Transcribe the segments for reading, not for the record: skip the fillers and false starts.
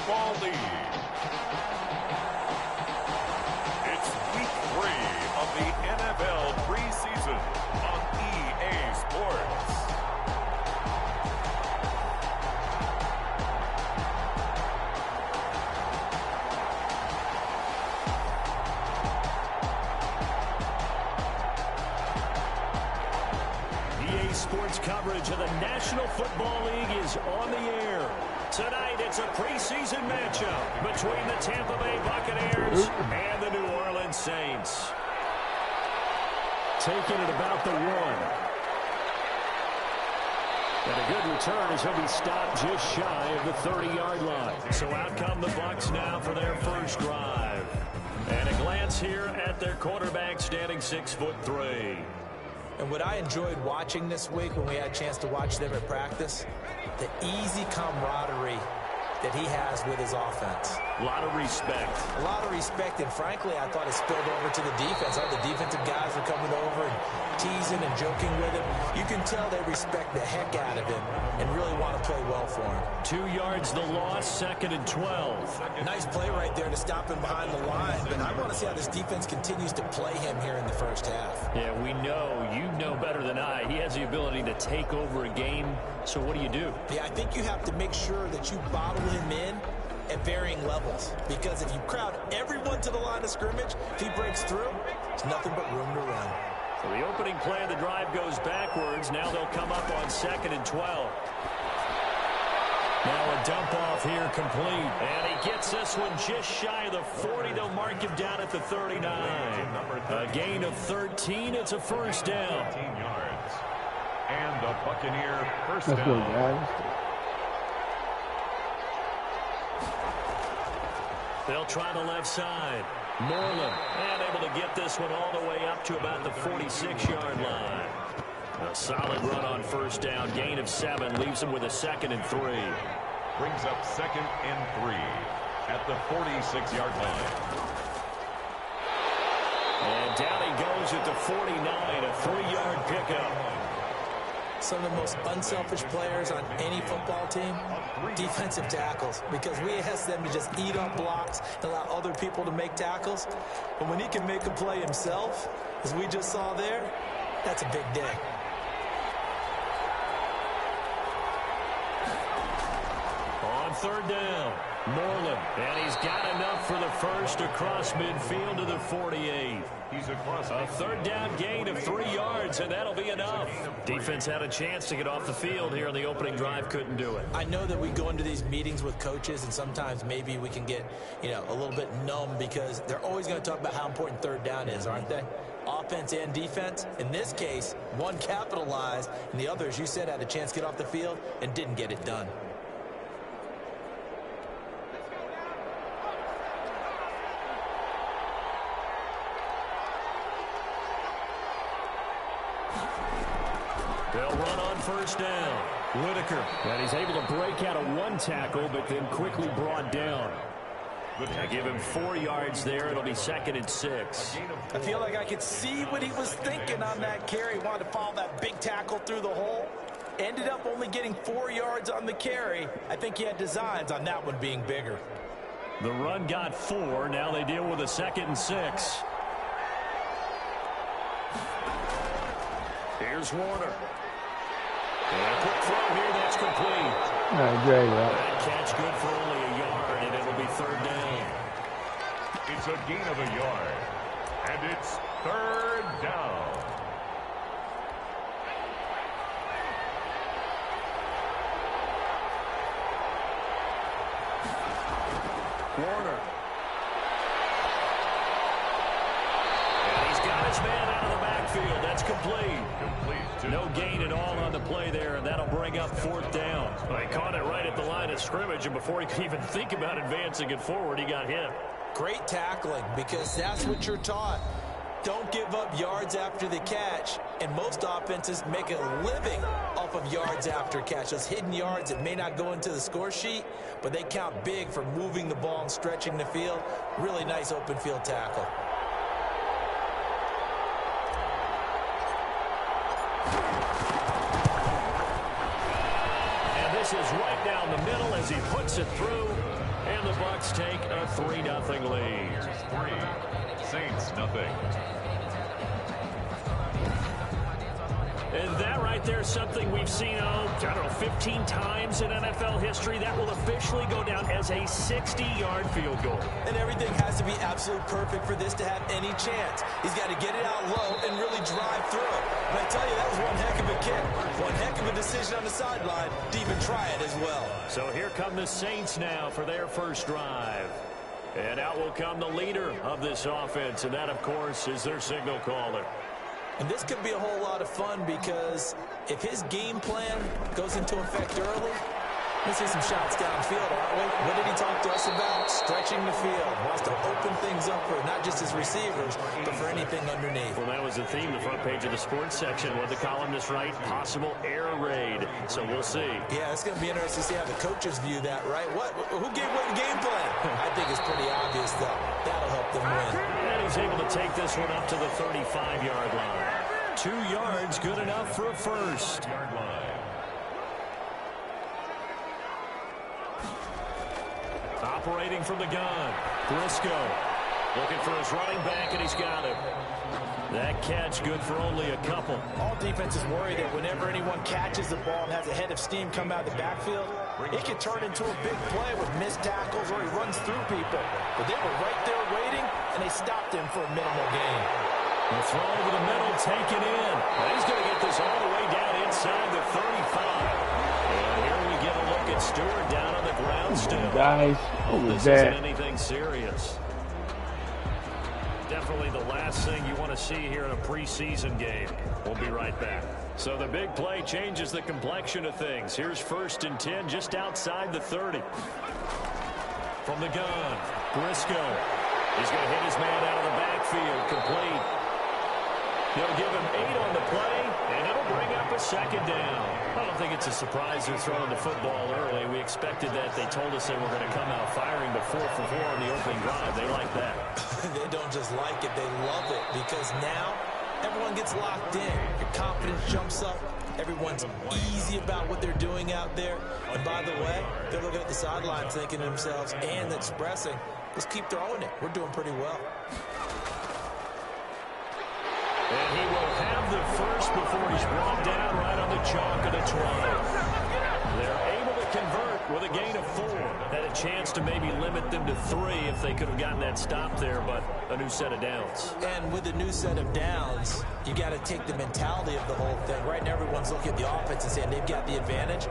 Football League. It's week 3 of the NFL preseason on EA Sports. EA Sports coverage of the National Football League is on the air. Tonight, it's a preseason matchup between the Tampa Bay Buccaneers and the New Orleans Saints. Taking it about the 1. And a good return as he'll be stopped just shy of the 30-yard line. So out come the Bucs now for their first drive. And a glance here at their quarterback standing 6'3". And what I enjoyed watching this week when we had a chance to watch them at practice, the easy camaraderie that he has with his offense. A lot of respect. A lot of respect, and frankly, I thought it spilled over to the defense. All the defensive guys were coming over and teasing and joking with him. You can tell they respect the heck out of him and really want to play well for him. 2 yards the loss, 2nd and 12. Nice play right there to stop him behind the line, but I want to see how this defense continues to play him here in the first half. Yeah, we know, you know better than I, he has the ability to take over a game, so what do you do? Yeah, I think you have to make sure that you bottle him in at varying levels, because if you crowd everyone to the line of scrimmage, if he breaks through, there's nothing but room to run. So the opening play of the drive goes backwards. Now they'll come up on 2nd and 12. Now a dump off here complete. And he gets this one just shy of the 40. They'll mark him down at the 39. A gain of 13. It's a first down. 13 yards. And the Buccaneer first down. They'll try the left side. Moreland, and able to get this one all the way up to about the 46-yard line. A solid run on first down. Gain of 7 leaves him with a 2nd and 3. Brings up 2nd and 3 at the 46-yard line. And down he goes at the 49, a 3-yard pickup. Some of the most unselfish players on any football team, defensive tackles, because we ask them to just eat up blocks and allow other people to make tackles. But when he can make a play himself, as we just saw there, that's a big day. On 3rd down, Moreland, and he's got enough for the first across midfield to the 48. He's across a 3rd down gain of 3 yards, and that'll be enough. Defense had a chance to get off the field here on the opening drive, couldn't do it. I know that we go into these meetings with coaches, and sometimes maybe we can get, a little bit numb because they're always going to talk about how important 3rd down is, aren't they? Offense and defense. In this case, one capitalized, and the other, as you said, had a chance to get off the field and didn't get it done. They'll run on first down. Whitaker, and he's able to break out of 1 tackle, but then quickly brought down. I give him 4 yards there. It'll be 2nd and 6. I feel like I could see what he was thinking on that carry. He wanted to follow that big tackle through the hole. Ended up only getting 4 yards on the carry. I think he had designs on that one being bigger. The run got 4. Now they deal with a 2nd and 6. Here's Warner. And a quick throw here, that's complete. That catch good for only a yard, and it'll be 3rd down. It's a gain of a yard, and it's 3rd down. Warner. And he's got his man out of the backfield. That's complete. No gain at all on the play there, and that'll bring up 4th down. Well, he caught it right at the line of scrimmage, and before he could even think about advancing it forward, he got hit. Great tackling, because that's what you're taught. Don't give up yards after the catch, and most offenses make a living off of yards after catch. Those hidden yards that may not go into the score sheet, but they count big for moving the ball and stretching the field. Really nice open field tackle. And this is right down the middle as he puts it through. And the Bucs take a 3-0 lead. 3, Saints nothing. And that right there is something we've seen, I don't know, 15 times in NFL history. That will officially go down as a 60-yard field goal. And everything has to be absolutely perfect for this to have any chance. He's got to get it out low and really drive through it. And I tell you, that was one heck of a kick. One heck of a decision on the sideline to even try it as well. So here come the Saints now for their first drive. And out will come the leader of this offense, and that, of course, is their signal caller. And this could be a whole lot of fun because if his game plan goes into effect early, we'll see some shots downfield, aren't we? What did he talk to us about? Stretching the field. Wants to open things up for not just his receivers, but for anything underneath. Well, that was the theme, the front page of the sports section. What the columnist write? Possible air raid. So we'll see. Yeah, it's going to be interesting to see how the coaches view that, right? Who gave away the game plan? I think it's pretty obvious, though. That'll help them win. And he's able to take this one up to the 35-yard line. 2 yards, good enough for a first. Yard line. Operating from the gun, Briscoe looking for his running back, and he's got him. That catch good for only a couple. All defenses worry that whenever anyone catches the ball and has a head of steam come out of the backfield, it can turn into a big play with missed tackles or he runs through people. But they were right there waiting, and they stopped him for a minimal gain. The throw over the middle, taken in. And he's going to get this all the way down inside the 35. And here we get a look at Stewart down on the ground still. Guys, what was This that? isn't anything serious. Definitely the last thing you want to see here in a preseason game. We'll be right back. So the big play changes the complexion of things. Here's 1st and 10 just outside the 30. From the gun, Briscoe. He's going to hit his man out of the backfield, complete. They'll give him 8 on the play, and it'll bring up a 2nd down. I don't think it's a surprise they're throwing the football early. We expected that. They told us they were going to come out firing, but 4 for 4 on the opening drive. They like that. They don't just like it, they love it, because now everyone gets locked in. Your confidence jumps up. Everyone's easy about what they're doing out there. And by the way, they're looking at the sideline thinking to themselves and expressing, let's keep throwing it. We're doing pretty well. And he will have the first before he's brought down right on the chalk of the 12. They're able to convert with a gain of 4. Had a chance to maybe limit them to 3 if they could have gotten that stop there, but a new set of downs. And with a new set of downs, you got to take the mentality of the whole thing. Right now, everyone's looking at the offense and saying they've got the advantage.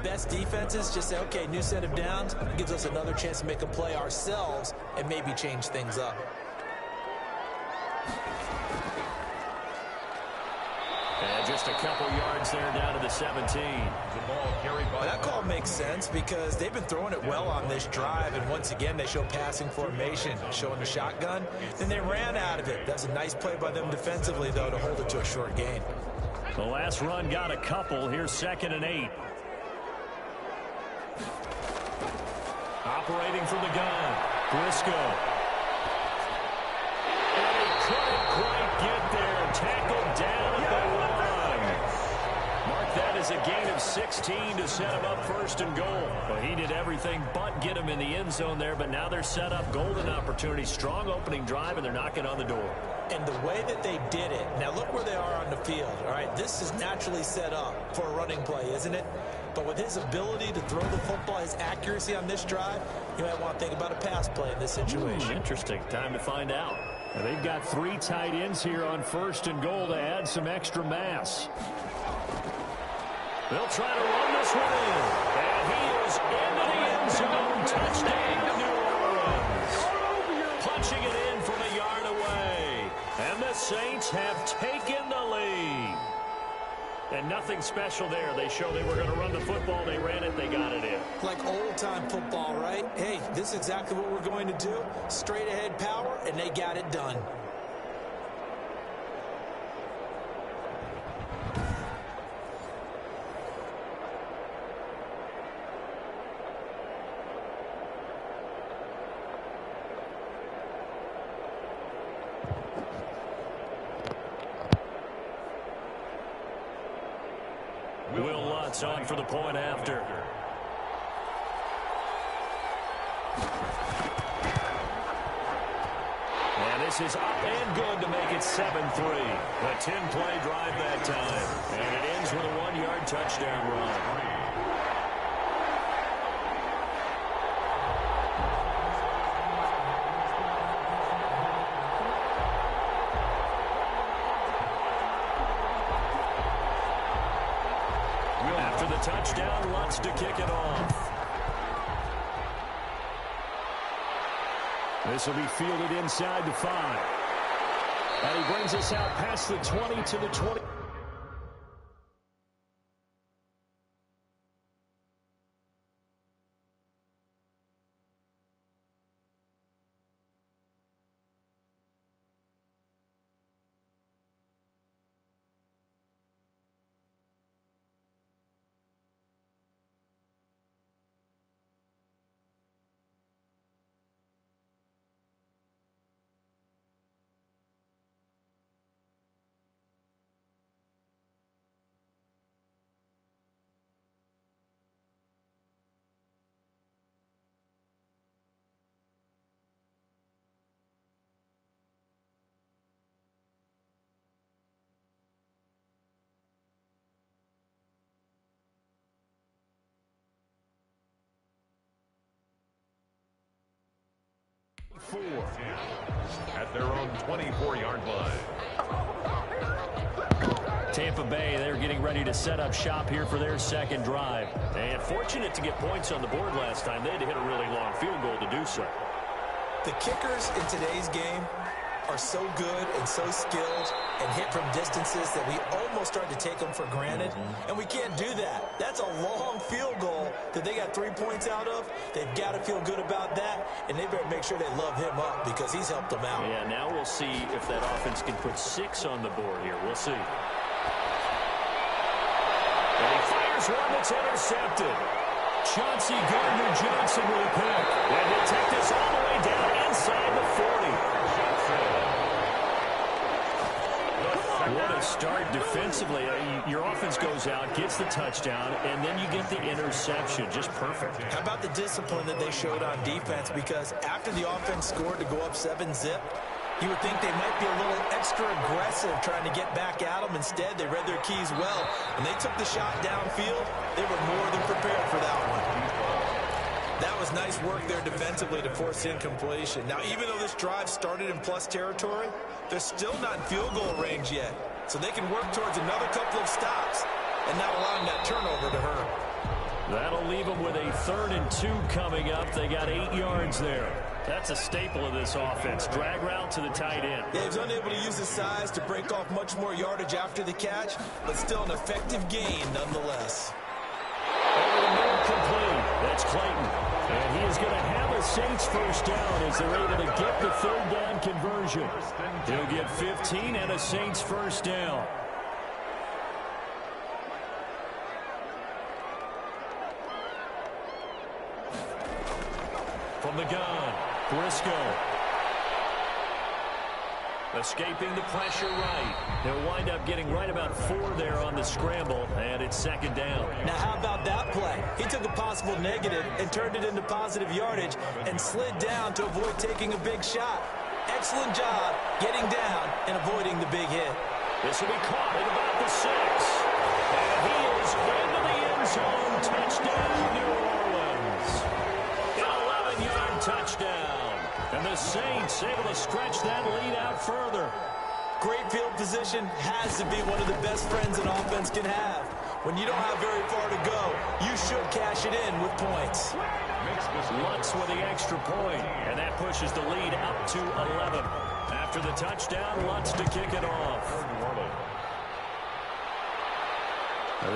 best defenses just say, okay, new set of downs, gives us another chance to make a play ourselves and maybe change things up. And just a couple yards there down to the 17. The ball carried by That call makes sense because they've been throwing it well on this drive, and once again they show passing formation, showing the shotgun. Then they ran out of it. That's a nice play by them defensively, though, to hold it to a short gain. The last run got a couple. Here's 2nd and 8. Operating from the gun, Briscoe. And he couldn't quite get there. Tackled down at the 1. Mark that as a gain of 16 to set him up 1st and goal. Well, he did everything but get him in the end zone there, but now they're set up. Golden opportunity, strong opening drive, and they're knocking on the door. And the way that they did it, now look where they are on the field, all right? This is naturally set up for a running play, isn't it? But with his ability to throw the football, his accuracy on this drive, you might want to think about a pass play in this situation. Interesting. Time to find out. Now, they've got 3 tight ends here on 1st and goal to add some extra mass. They'll try to run this one in. And he is into the end zone. Touchdown, New Orleans. Punching it in from a yard away. And the Saints have taken the lead. And nothing special there. They showed they were going to run the football. They ran it. They got it in. Like old-time football, right? Hey, this is exactly what we're going to do. Straight-ahead power, and they got it done. Will Lutz on for the point after. And this is up and good to make it 7-3. A 10-play drive that time. And it ends with a 1-yard touchdown run. Touchdown, Lutz to kick it off. This will be fielded inside the 5. And he brings us out past the 20 to the 20. At their own 24-yard line. Tampa Bay, they're getting ready to set up shop here for their 2nd drive. And fortunate to get points on the board last time. They had to hit a really long field goal to do so. The kickers in today's game are so good and so skilled and hit from distances that we almost start to take them for granted. And we can't do that. That's a long field goal that they got 3 points out of. They've got to feel good about that, and they better make sure they love him up because he's helped them out. Yeah, now we'll see if that offense can put 6 on the board here. We'll see. And he fires one that's intercepted. Chauncey Gardner-Johnson with a pick. And he'll take this all the way down inside the 40. What a start defensively. Your offense goes out, gets the touchdown, and then you get the interception. Just perfect. How about the discipline that they showed on defense? Because after the offense scored to go up 7-zip, you would think they might be a little extra aggressive trying to get back at them. Instead, they read their keys well. When they took the shot downfield, they were more than prepared for that one. That was nice work there defensively to force incompletion. Now, even though this drive started in plus territory, they're still not in field goal range yet. So they can work towards another couple of stops and not allowing that turnover to hurt. That'll leave them with a 3rd and 2 coming up. They got 8 yards there. That's a staple of this offense. Drag route to the tight end. Yeah, he was unable to use his size to break off much more yardage after the catch, but still an effective gain nonetheless. Complete. That's Clayton. And he is going to have a Saints first down as they're able to get the 3rd down conversion. He'll get 15 and a Saints first down. From the gun, Briscoe. Escaping the pressure right. He'll wind up getting right about 4 there on the scramble, and it's 2nd down. Now, how about that play? He took a possible negative and turned it into positive yardage and slid down to avoid taking a big shot. Excellent job getting down and avoiding the big hit. This will be caught at about the 6. And he is into the end zone. Touchdown, New Orleans. An 11-yard touchdown. And the Saints able to stretch that lead out further. Great field position has to be one of the best friends an offense can have. When you don't have very far to go, you should cash it in with points. Lutz with the extra point, and that pushes the lead up to 11. After the touchdown, Lutz to kick it off.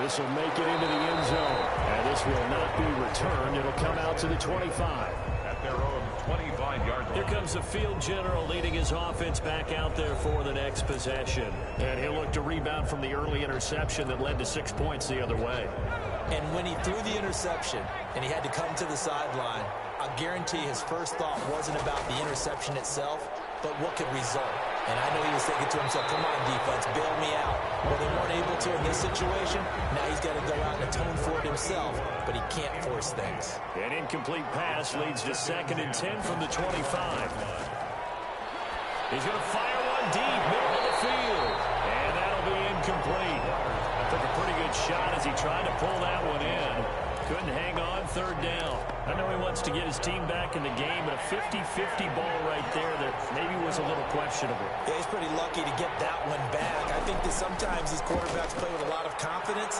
This will make it into the end zone, and this will not be returned. It'll come out to the 25. At their own 25-yard line. Here comes the field general leading his offense back out there for the next possession. And he'll look to rebound from the early interception that led to 6 points the other way. And when he threw the interception and he had to come to the sideline, I guarantee his first thought wasn't about the interception itself, but what could result. And I know he was thinking to himself, come on, defense, bail me out. Well, they weren't able to in this situation. Now he's got to go out and atone for it himself, but he can't force things. An incomplete pass leads to 2nd and 10 from the 25. He's going to fire one deep, middle of the field. And that'll be incomplete. Took a pretty good shot as he tried to pull that one in. Couldn't hang on, 3rd down. I know he wants to get his team back in the game, but a 50-50 ball right there that maybe was a little questionable. Yeah, he's pretty lucky to get that one back. I think that sometimes these quarterbacks play with a lot of confidence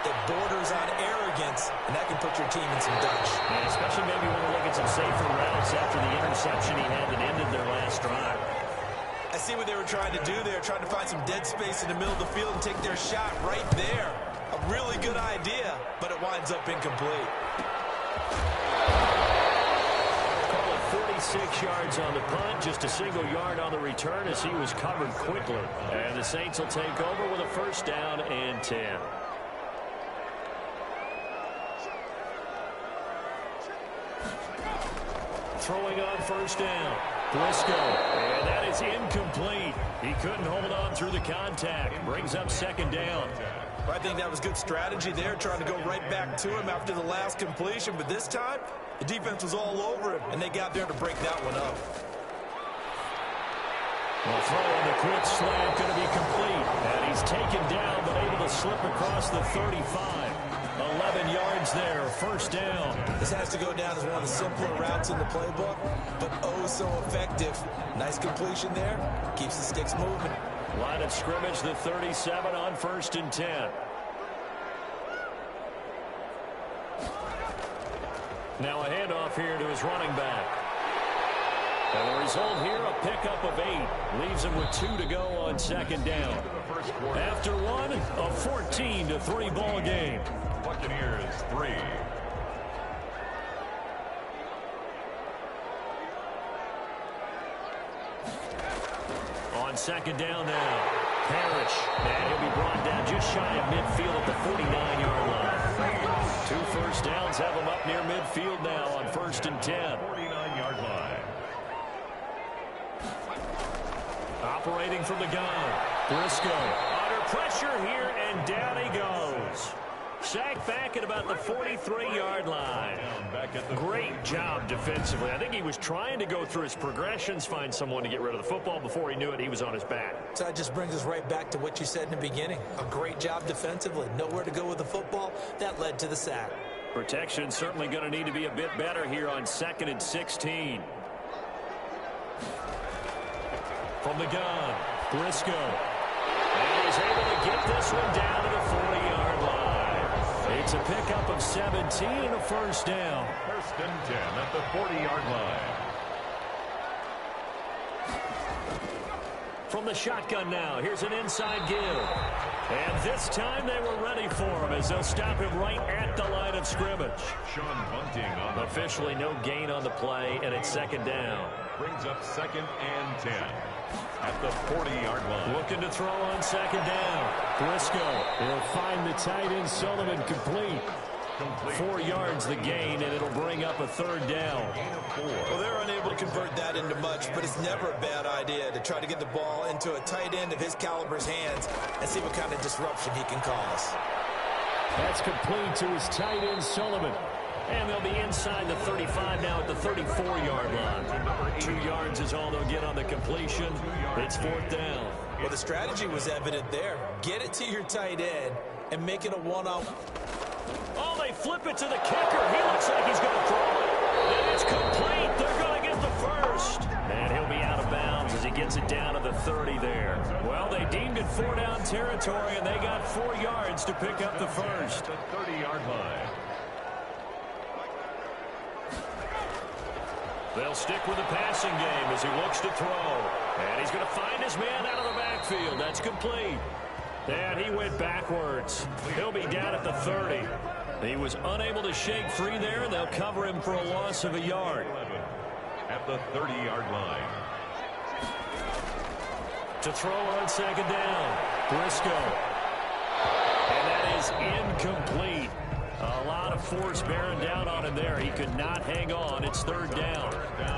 that borders on arrogance, and that can put your team in some dutch. Yeah, especially maybe when you look at some safer routes after the interception he had that ended their last drive. I see what they were trying to do there, trying to find some dead space in the middle of the field and take their shot right there. A really good idea, but it winds up incomplete. Call it 46 yards on the punt, just a single yard on the return as he was covered quickly. And the Saints will take over with a 1st down and 10. Throwing on 1st down. Briscoe, and that is incomplete. He couldn't hold on through the contact. Brings up 2nd down. I think that was good strategy there, trying to go right back to him after the last completion. But this time, the defense was all over him, and they got there to break that one up. Well, throwing the quick slant going to be complete. And he's taken down, but able to slip across the 35. 11 yards there, 1st down. This has to go down as one of the simpler routes in the playbook, but oh so effective. Nice completion there. Keeps the sticks moving. Line of scrimmage, the 37 on 1st and 10. Now a handoff here to his running back. And the result here, a pickup of 8. Leaves him with 2 to go on 2nd down. After one, a 14-3 ball game. Buccaneers 3. On 2nd down now, Parrish. And he'll be brought down just shy of midfield at the 49-yard line. 2 first downs have him up near midfield now on 1st and 10. 49-yard line. Operating from the gun, Briscoe. Under pressure here, and down he goes. Sacked back at about the 43-yard line. Great job defensively. I think he was trying to go through his progressions, find someone to get rid of the football. Before he knew it, he was on his back. So that just brings us right back to what you said in the beginning. A great job defensively. Nowhere to go with the football. That led to the sack. Protection certainly going to need to be a bit better here on 2nd and 16. From the gun, Briscoe. And he's able to get this one down to the 40-yard line. It's a pickup of 17 and a first down. First and 10 at the 40-yard line. From the shotgun now, here's an inside give. And this time they were ready for him as they'll stop him right at the line of scrimmage. Sean Bunting on the Officially no gain on the play, and it's second down. brings up second and 10 at the 40-yard line. Looking to throw on second down. Briscoe will find the tight end Sullivan complete. 4 yards the gain, and it'll bring up a third down. Well, they're unable to convert that into much, but it's never a bad idea to try to get the ball into a tight end of his caliber's hands and see what kind of disruption he can cause. That's complete to his tight end Sullivan. And they'll be inside the 35 now at the 34-yard line. 2 yards is all they'll get on the completion. It's fourth down. Well, the strategy was evident there. Get it to your tight end and make it a one-on. Oh, they flip it to the kicker. He looks like he's going to throw it. And it's complete. They're going to get the first. And he'll be out of bounds as he gets it down to the 30 there. Well, they deemed it 4-down territory, and they got 4 yards to pick up the first. The 30-yard line. They'll stick with the passing game as he looks to throw. And he's going to find his man out of the backfield. That's complete. And he went backwards. He'll be down at the 30. He was unable to shake free there, and they'll cover him for a loss of a yard. At the 30-yard line. To throw on second down. Briscoe. And that is incomplete. A lot of force bearing down on him there. He could not hang on. It's third down.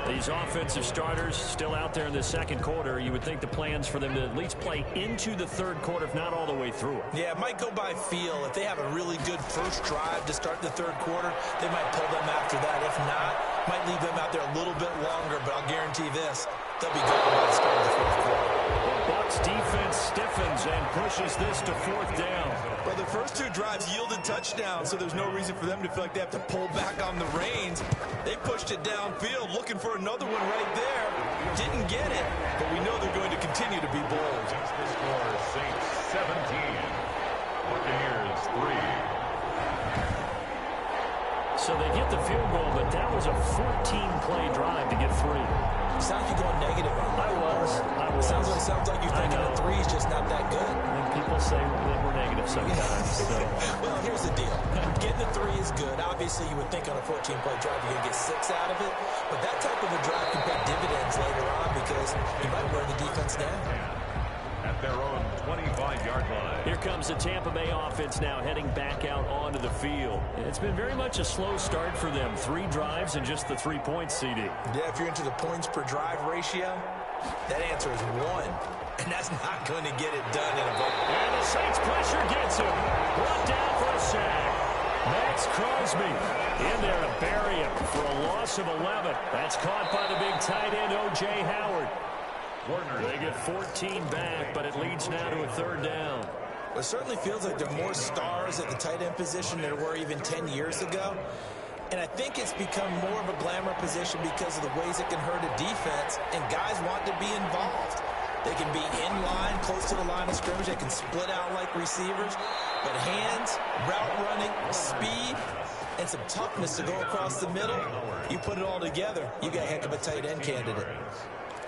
These offensive starters still out there in the second quarter. You would think the plans for them to at least play into the third quarter, if not all the way through it. Yeah, it might go by feel. If they have a really good first drive to start the third quarter, they might pull them after that. If not, might leave them out there a little bit longer, but I'll guarantee this. They'll be gone by the start of the fourth quarter. Bucs defense stiffens and pushes this to fourth down. Well, the first 2 drives yielded touchdowns, so there's no reason for them to feel like they have to pull back on the reins. They pushed it downfield, looking for another one right there. Didn't get it, but we know they're going to continue to be bold. That's the score, Saints 17, Buccaneers 3. So they get the field goal, but that was a 14-play drive to get 3. Sounds like you're going negative on that. I was. Sounds like you're thinking a 3 is just not that good. And people say that we're negative sometimes. So. Well, here's the deal. Getting the 3 is good. Obviously, you would think on a 14-play drive you're going to get 6 out of it. But that type of a drive can pay dividends later on because you might wear the defense down. At their own 25-yard line. Here comes the Tampa Bay offense now heading back out onto the field. It's been very much a slow start for them. 3 drives and just the 3 points, CD. Yeah, if you're into the points per drive ratio, that answer is 1. And that's not going to get it done in a ball. And the Saints pressure gets him. Brought down for a sack. Max Crosby in there to bury him for a loss of 11. That's caught by the big tight end, O.J. Howard. They get 14 back, but it leads now to a third down. It certainly feels like there are more stars at the tight end position than there were even 10 years ago. And I think it's become more of a glamour position because of the ways it can hurt a defense, and guys want to be involved. They can be in line, close to the line of scrimmage. They can split out like receivers. But hands, route running, speed, and some toughness to go across the middle, you put it all together, you got a heck of a tight end candidate.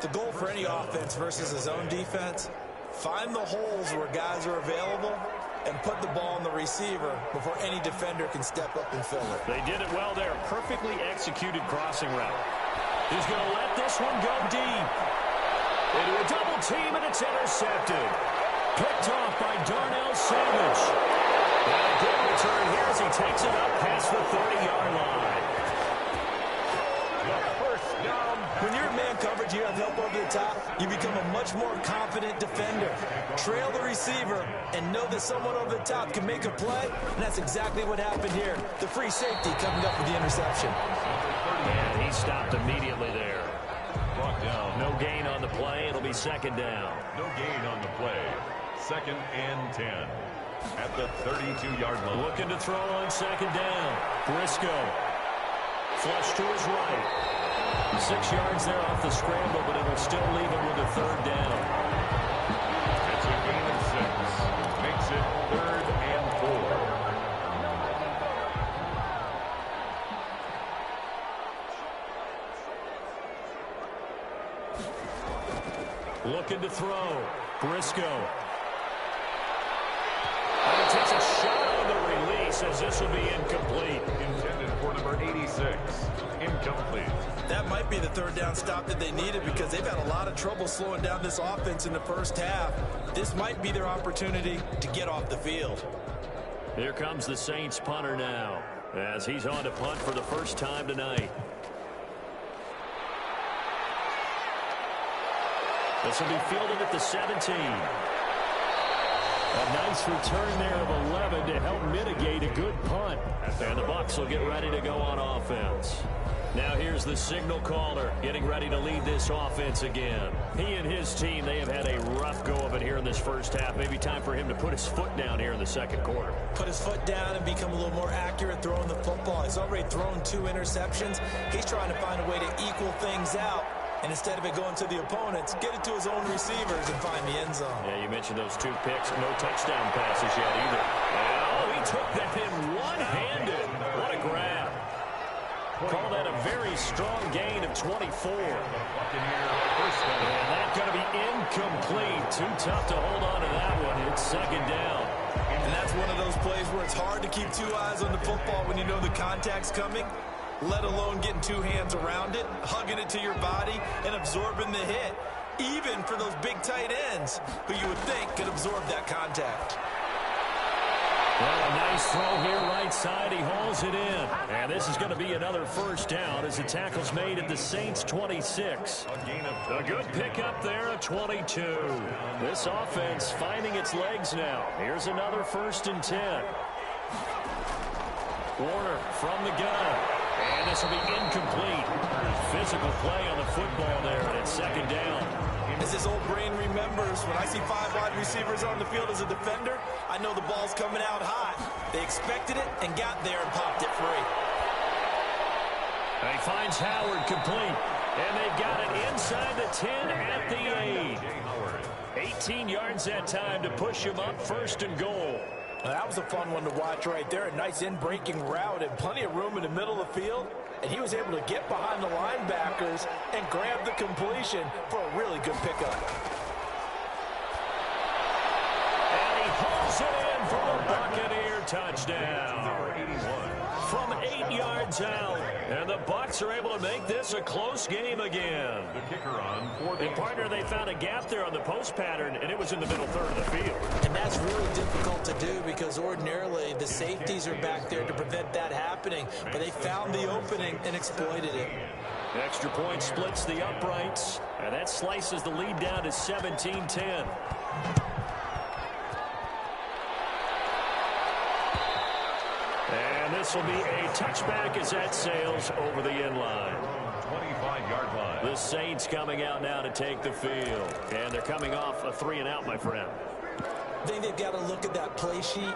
The goal for any offense versus his own defense, find the holes where guys are available and put the ball on the receiver before any defender can step up and fill it. They did it well there. Perfectly executed crossing route. He's going to let this one go deep. Into a double team, and it's intercepted. Picked off by Darnell Savage. And a good return here as he takes it up past the 30-yard line. When you're in man coverage, you have help over the top, you become a much more confident defender. Trail the receiver and know that someone over the top can make a play, and that's exactly what happened here. The free safety coming up with the interception. And he stopped immediately there. Brought down. No gain on the play. It'll be second down. No gain on the play. Second and 10 at the 32-yard line. Looking to throw on second down. Briscoe. Flush to his right. 6 yards there off the scramble, but it will still leave him with a third down. It's a gain of 6. Makes it 3rd and 4. looking to throw. Briscoe. And he takes a shot on the release as this will be incomplete. Intended for number 86. Incomplete. That might be the third down stop that they needed because they've had a lot of trouble slowing down this offense in the first half. This might be their opportunity to get off the field. Here comes the Saints punter now as he's on to punt for the first time tonight. This will be fielded at the 17. A nice return there of 11 to help mitigate a good punt. And the Bucs will get ready to go on offense. Now here's the signal caller getting ready to lead this offense again. He and his team, they have had a rough go of it here in this first half. Maybe time for him to put his foot down here in the second quarter. Put his foot down and become a little more accurate throwing the football. He's already thrown 2 interceptions. He's trying to find a way to equal things out. And instead of it going to the opponents, get it to his own receivers and find the end zone. Yeah, you mentioned those 2 picks. No touchdown passes yet either. Oh, he took that in one-handed. What a grab. Call that a very strong gain of 24. And that's going to be incomplete. Too tough to hold on to that one. It's second down. And that's one of those plays where it's hard to keep 2 eyes on the football when you know the contact's coming, let alone getting 2 hands around it, hugging it to your body, and absorbing the hit, even for those big tight ends who you would think could absorb that contact. Well, a nice throw here right side. He hauls it in. And this is going to be another first down as the tackle's made at the Saints' 26. A good pickup there at 22. This offense finding its legs now. Here's another 1st and 10. Warner from the gun. And this will be incomplete. Physical play on the football there, and it's second down. As his old brain remembers, when I see 5 wide receivers on the field as a defender, I know the ball's coming out hot. They expected it and got there and popped it free. He finds Howard complete, and they've got it inside the 10 at the 8. 18 yards that time to push him up 1st and goal. Now, that was a fun one to watch right there. A nice in-breaking route and plenty of room in the middle of the field. And he was able to get behind the linebackers and grab the completion for a really good pickup. And he hauls it in for the Buccaneer touchdown. From 8 yards out. And the Bucs are able to make this a close game again. The kicker on. And partner, they found a gap there on the post pattern, and it was in the middle third of the field. And that's really difficult to do because ordinarily the safeties are back there to prevent that happening. But they found the opening and exploited it. Extra point splits the uprights, and that slices the lead down to 17-10. And this will be a touchback as that sails over the end line. 25-yard line. The Saints coming out now to take the field. And they're coming off a 3-and-out, my friend. I think they've got to look at that play sheet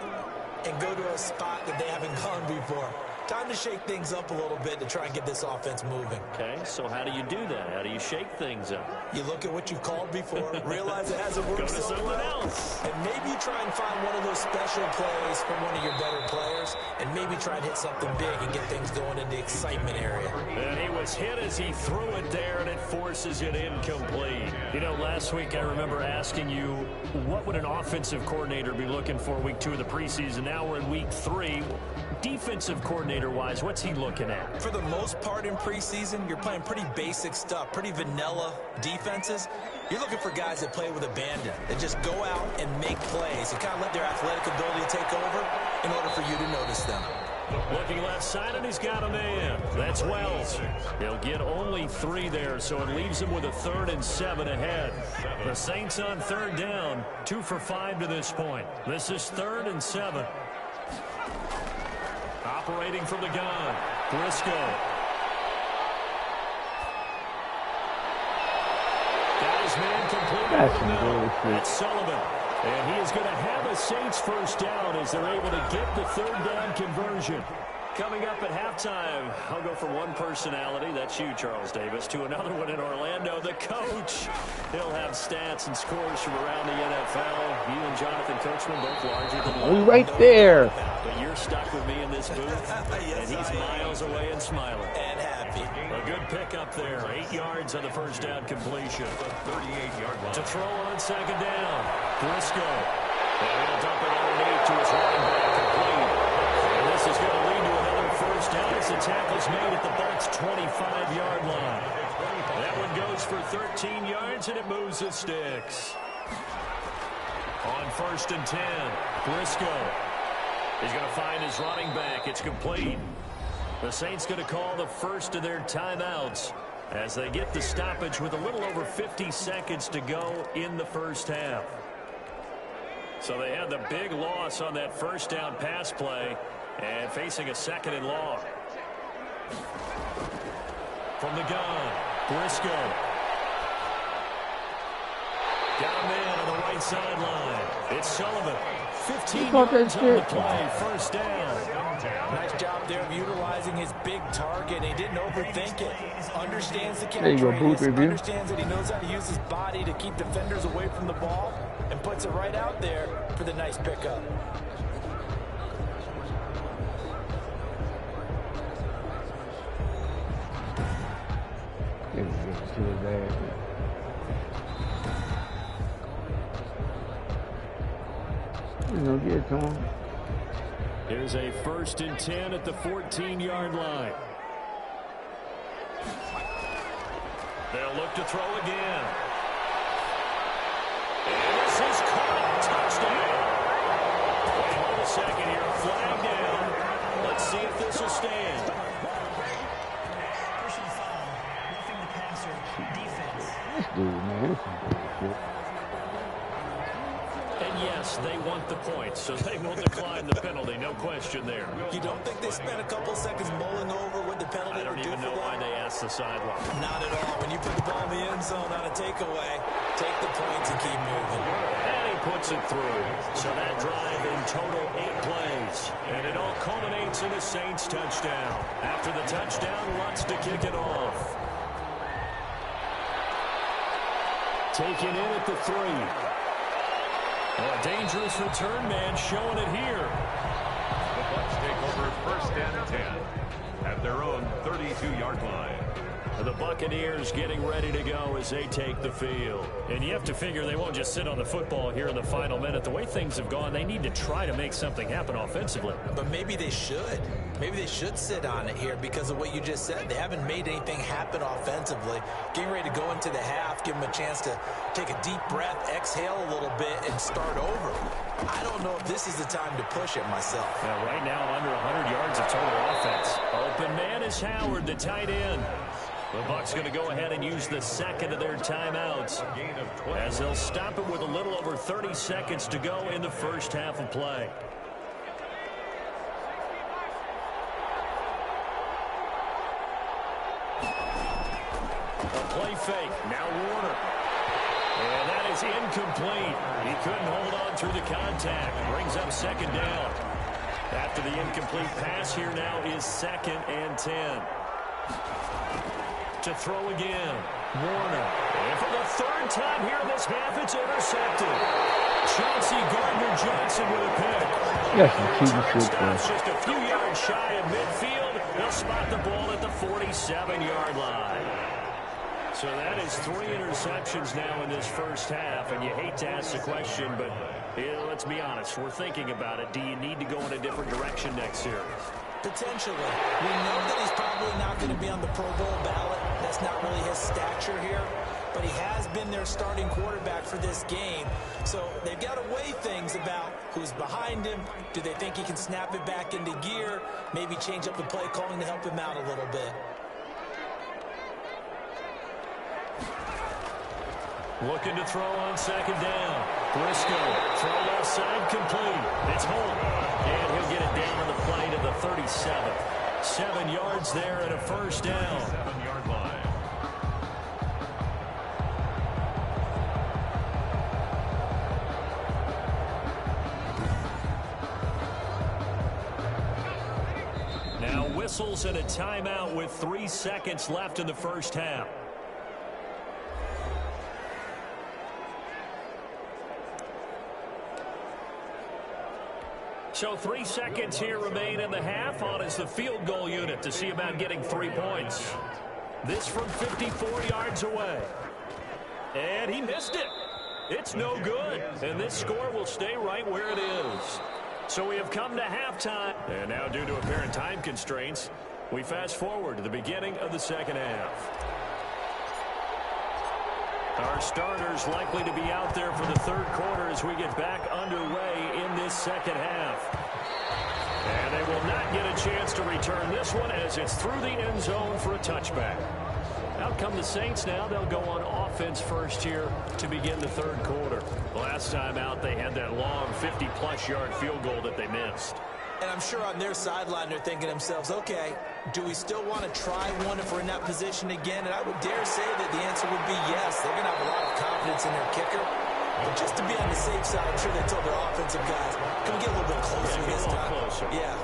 and go to a spot that they haven't gone before. Time to shake things up a little bit to try and get this offense moving. Okay, so how do you do that? How do you shake things up? You look at what you've called before, realize it hasn't worked so well, and maybe try and find one of those special plays from one of your better players, and maybe try and hit something big and get things going in the excitement area. And he was hit as he threw it there, and it forces it incomplete. You know, last week I remember asking you, what would an offensive coordinator be looking for week 2 of the preseason? Now we're in week 3. Defensive coordinator-wise, what's he looking at? For the most part in preseason, you're playing pretty basic stuff, pretty vanilla defenses. You're looking for guys that play with abandon, that just go out and make plays and kind of let their athletic ability take over in order for you to notice them. Looking left side, and he's got a man. That's Wells. He'll get only 3 there, so it leaves him with a 3rd and 7 ahead. The Saints on 3rd down, 2 for 5 to this point. This is 3rd and 7. Operating from the gun, Briscoe. Got his man completed. That's Sullivan. And he is going to have a Saints first down as they're able to get the 3rd down conversion. Coming up at halftime, I'll go from one personality, that's you, Charles Davis, to another one in Orlando, the coach. He'll have stats and scores from around the NFL. You and Jonathan Coachman, both larger than life. Right there. But you're stuck with me in this booth, Yes, and he's miles away and smiling. And happy. heavy. A good pickup there. 8 yards on the first down completion. 38-yard line. To throw on second down. Briscoe. And he'll dump it underneath to his running back, complete. And this is going to lead to another first down as the tackle's made at the Bucs' 25-yard line. That one goes for 13 yards, and it moves the sticks. On 1st and 10, Briscoe. He's going to find his running back. It's complete. The Saints going to call the first of their timeouts as they get the stoppage with a little over 50 seconds to go in the first half. So they had the big loss on that first down pass play and facing a 2nd and long. From the gun, Briscoe. Got a man on the right sideline. It's Sullivan. 15 yards on the play. First down. Nice job there of utilizing his big target. He didn't overthink it. Understands the catch radius. Understands that he knows how to use his body to keep defenders away from the ball and puts it right out there for the nice pickup. Here's a 1st and 10 at the 14-yard line. They'll look to throw again. And this is caught. Touchdown. Hold a second here. Flag down. Let's see if this will stand. Personal foul. Roughing the passer. Defense. This dude, man, this is bullshit. And yes, they want the points, so they will decline the penalty. No question there. You don't think they spent a couple seconds mulling over what the penalty I don't would do even for know them? why they asked the sideline. Not at all. When you put the ball in the end zone on a takeaway, take the points and keep moving. And he puts it through. So that drive in total 8 plays. And it all culminates in a Saints touchdown. After the touchdown, Lutz to kick it off. Taken in at the 3. A dangerous return man showing it here. The Bucs take over 1st and 10 at their own 32-yard line. The Buccaneers getting ready to go as they take the field. And you have to figure they won't just sit on the football here in the final minute. The way things have gone, they need to try to make something happen offensively. But maybe they should. Maybe they should sit on it here because of what you just said. They haven't made anything happen offensively. Getting ready to go into the half, give them a chance to take a deep breath, exhale a little bit, and start over. I don't know if this is the time to push it myself. Now, right now, under 100 yards of total offense. Open man is Howard, the tight end. The Bucs going to go ahead and use the 2nd of their timeouts as they'll stop it with a little over 30 seconds to go in the first half of play. A play fake. Now Warner. And that is incomplete. He couldn't hold on through the contact. Brings up 2nd down. After the incomplete pass, here now is 2nd and 10. To throw again. Warner. And for the 3rd time here in this half, it's intercepted. Chauncey Gardner-Johnson with a pick. Yes, stops just a few yards shy of midfield. They'll spot the ball at the 47-yard line. So that is 3 interceptions now in this first half, and you hate to ask the question, but let's be honest, we're thinking about it. Do you need to go in a different direction next series? Potentially. We know that he's probably not going to be on the Pro Bowl ballot. That's not really his stature here. But he has been their starting quarterback for this game. So they've got to weigh things about who's behind him. Do they think he can snap it back into gear? Maybe change up the play calling to help him out a little bit. Looking to throw on 2nd down. Briscoe, throw left side, complete. It's Holt. And he'll get it down on the play to the 37. 7 yards there and a first down. 7-yard line. Now whistles and a timeout with 3 seconds left in the first half. So 3 seconds here remain in the half. On is the field goal unit to see about getting 3 points. This from 54 yards away. And he missed it. It's no good. And this score will stay right where it is. So we have come to halftime. And now due to apparent time constraints, we fast forward to the beginning of the second half. Our starters likely to be out there for the third quarter as we get back underway in this second half. And they will not get a chance to return this one as it's through the end zone for a touchback. Out come the Saints now. They'll go on offense first here to begin the third quarter. Last time out, they had that long 50-plus yard field goal that they missed. And I'm sure on their sideline they're thinking to themselves, okay, do we still want to try one if we're in that position again? And I would dare say that the answer would be yes. They're going to have a lot of confidence in their kicker. But just to be on the safe side, I'm sure they told their offensive guys, can we get a little bit closer this time? Closer. Yeah,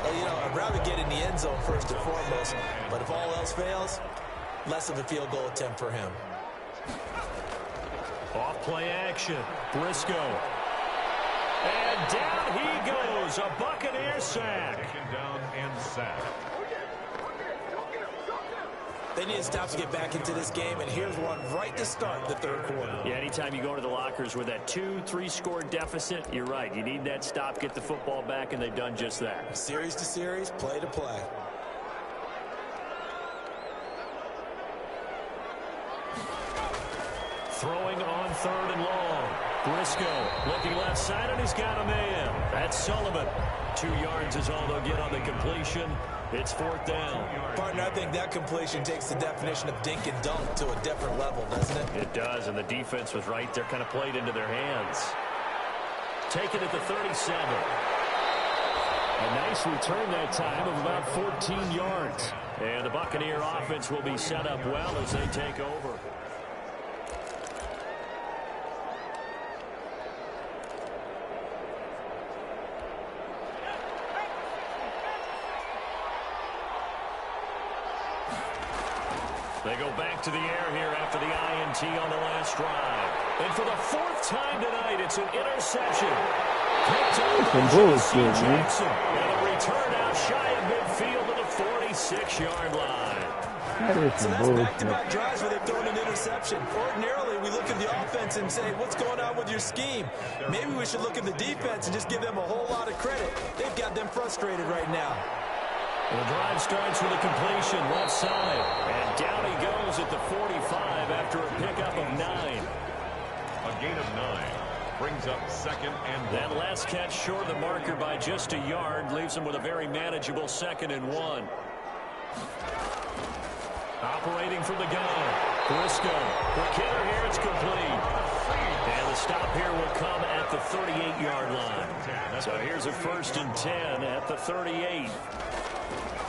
I'd rather get in the end zone first and foremost. But if all else fails, less of a field goal attempt for him. Off play action. Briscoe. And down he goes. A Buccaneer sack. Taken down and sacked. They need to stop to get back into this game, and here's one right to start the third quarter. Yeah, anytime you go to the lockers with that 2-3 score deficit, you're right. You need that stop, get the football back, and they've done just that. Series to series, play to play. Throwing on third and long. Briscoe looking left side, and he's got a man. That's Sullivan. 2 yards is all they'll get on the completion. It's fourth down. Partner, I think that completion takes the definition of dink and dunk to a different level, doesn't it? It does, and the defense was right there, kind of played into their hands. Taken at the 37. A nice return that time of about 14 yards. And the Buccaneer offense will be set up well as they take over. They go back to the air here after the INT on the last drive. And for the 4th time tonight, it's an interception. Picked up by J.C. Jackson. And a return out shy of midfield to the 46-yard line. So that's back-to-back drives where they've thrown an interception. Ordinarily, we look at the offense and say, what's going on with your scheme? Maybe we should look at the defense and just give them a whole lot of credit. They've got them frustrated right now. The drive starts with a completion left side. And down he goes at the 45 after a pickup of 9. A gain of 9 brings up second and 1. That last catch short of the marker by just a yard leaves him with a very manageable 2nd and 1. Operating from the gun. Briscoe. The killer here, it's complete. And the stop here will come at the 38-yard line. So here's a 1st and 10 at the 38.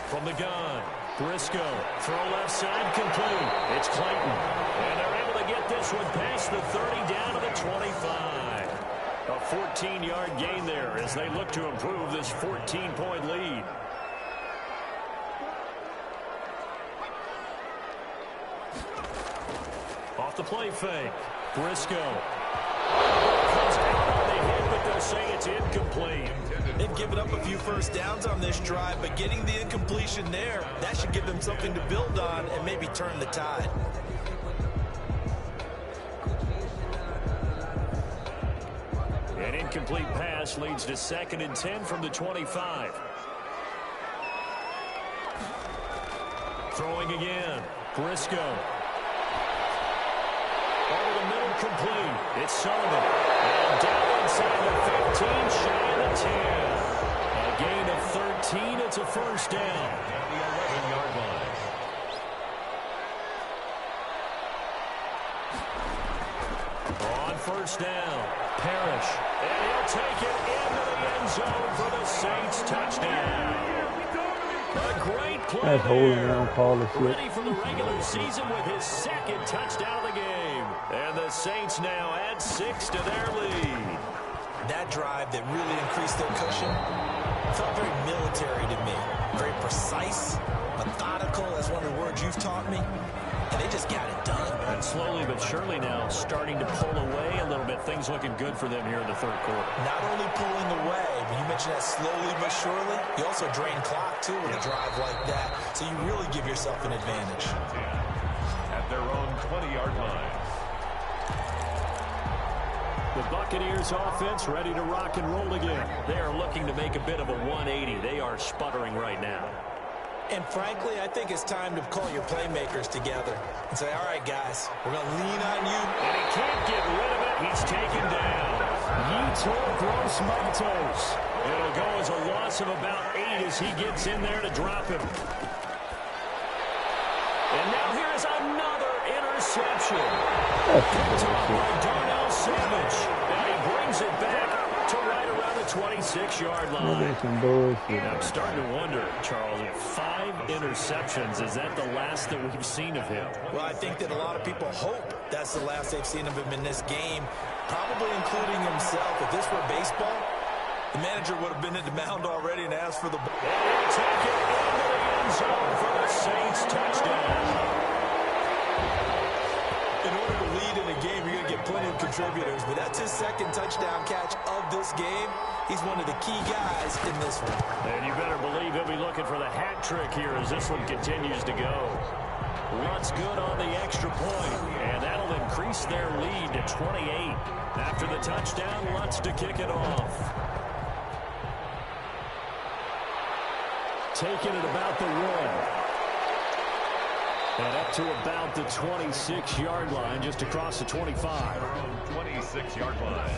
From the gun, Briscoe, throw left side, complete. It's Clayton, and they're able to get this one past the 30 down to the 25. A 14-yard gain there as they look to improve this 14-point lead. Off the play fake, Briscoe. Comes out on the hit, but they'll say it's incomplete. They've given up a few first downs on this drive, but getting the incompletion there, that should give them something to build on and maybe turn the tide. An incomplete pass leads to 2nd and 10 from the 25. Throwing again. Briscoe. Over the middle, complete. It's Sullivan. And down inside the 15, shy of the 10. A gain of 13. It's a 1st down. At the 11-yard line. On 1st down, Parrish. And he'll take it into the end zone for the Saints touchdown. A great play That's holding there. down call of shit. Ready for the regular season with his 2nd touchdown of the game. And the Saints now add 6 to their lead. That drive that really increased their cushion felt very military to me. Very precise, methodical, that's one of the words you've taught me. And they just got it done. And slowly but surely now starting to pull away a little bit. Things looking good for them here in the third quarter. Not only pulling away, but you mentioned mentioned that slowly but surely. You also drain clock, too, with a drive like that. So you really give yourself an advantage. At their own 20-yard line. The Buccaneers offense ready to rock and roll again. They are looking to make a bit of a 180. They are sputtering right now. And frankly, I think it's time to call your playmakers together and say, all right, guys, we're going to lean on you. And he can't get rid of it. He's taken down. Yetur Gross-Matos. It'll go as a loss of about 8 as he gets in there to drop him. And now here's another interception. Picked off by Darnell Savage. And he brings it back to right around the 26-yard line. I'm starting to wonder, Charles, if 5 interceptions, is that the last that we've seen of him? Well, I think that a lot of people hope that's the last they've seen of him in this game, probably including himself. If this were baseball, the manager would have been at the mound already and asked for the ball. And he'll take it into the end zone for the Saints touchdown. In order to lead in a game, you're going to get plenty of contributors, but that's his second touchdown catch of this game. He's one of the key guys in this one. And you better believe he'll be looking for the hat trick here as this one continues to go. Lunt's good on the extra point, and that'll increase their lead to 28. After the touchdown, Lunt's to kick it off. Taking it about the 1. And up to about the 26-yard line, just across the 25. 26-yard line.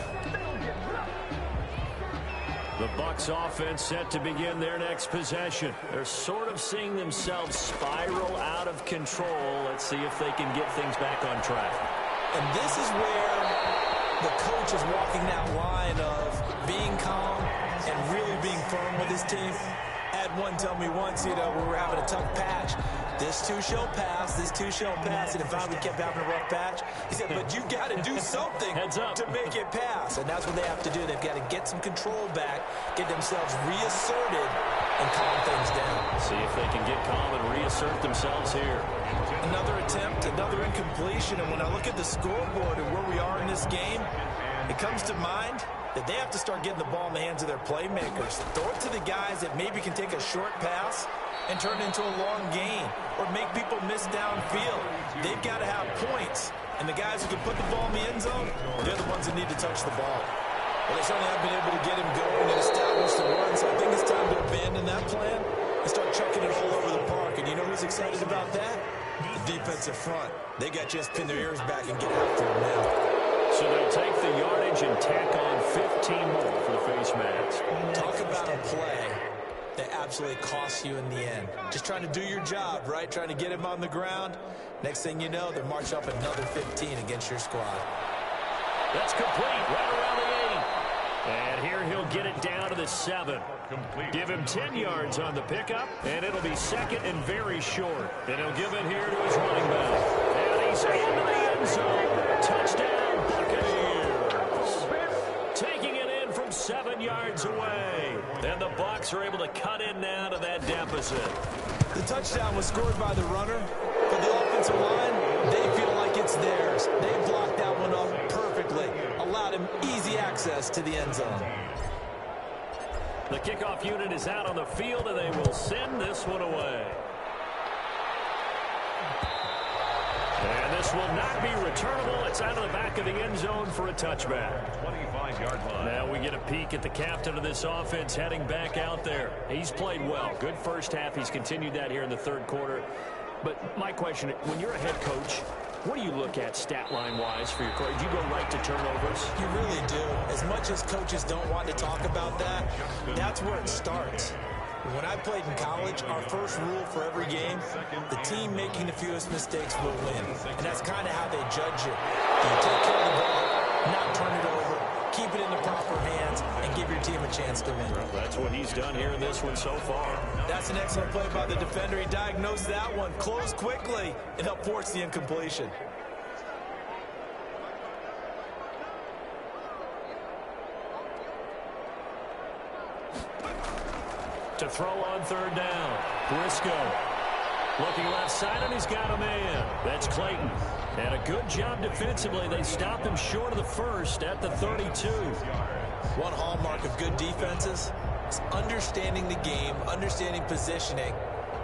The Bucs offense set to begin their next possession. They're sort of seeing themselves spiral out of control. Let's see if they can get things back on track. And this is where the coach is walking that line of being calm and really being firm with his team. Had one tell me once, we were having a tough patch. This too shall pass, this too shall pass. And if I would kept having a rough patch, he said, but you got to do something to make it pass. And that's what they have to do. They've got to get some control back, get themselves reasserted, and calm things down. See if they can get calm and reassert themselves here. Another attempt, another incompletion. And when I look at the scoreboard and where we are in this game, it comes to mind that they have to start getting the ball in the hands of their playmakers. Throw it to the guys that maybe can take a short pass and turn it into a long gain or make people miss downfield. They've got to have points. And the guys who can put the ball in the end zone, they're the ones that need to touch the ball. Well, they certainly have been able to get him going and establish the run, so I think it's time to abandon that plan and start chucking it all over the park. And you know who's excited about that? The defensive front. They got just pin their ears back and get after him now. So they'll take the yardage and tack on 15 more for the face mask. Talk about a play that absolutely costs you in the end. Just trying to do your job, right? Trying to get him on the ground. Next thing you know, they're marching up another 15 against your squad. That's complete right around the 8. And here he'll get it down to the 7. Complete. Give him 10 yards on the pickup, and it'll be second and very short. And he'll give it here to his running back. And he's into the end zone. Touchdown, Buccaneers. Taking it in from 7 yards away. And the Bucs are able to cut in now to that deficit. The touchdown was scored by the runner. For the offensive line, they feel like it's theirs. They blocked that one up perfectly. Allowed him easy access to the end zone. The kickoff unit is out on the field, and they will send this one away. And this will not be returnable. It's out of the back of the end zone for a touchback. 25-yard line. Now we get a peek at the captain of this offense heading back out there. He's played well. Good first half. He's continued that here in the third quarter. But my question, when you're a head coach, what do you look at stat line-wise for your coach? Do you go right to turnovers? You really do. As much as coaches don't want to talk about that, that's where it starts. When I played in college, our first rule for every game, the team making the fewest mistakes will win. And that's kind of how they judge you. Do you take care of the ball, not turn it over, keep it in the proper hands, and give your team a chance to win? Well, that's what he's done here in this one so far. That's an excellent play by the defender. He diagnosed that one, closed quickly, and helped force the incompletion. To throw on third down. Briscoe looking left side, and he's got a man. That's Clayton. And a good job defensively. They stopped him short of the first at the 32. One hallmark of good defenses is understanding the game, understanding positioning,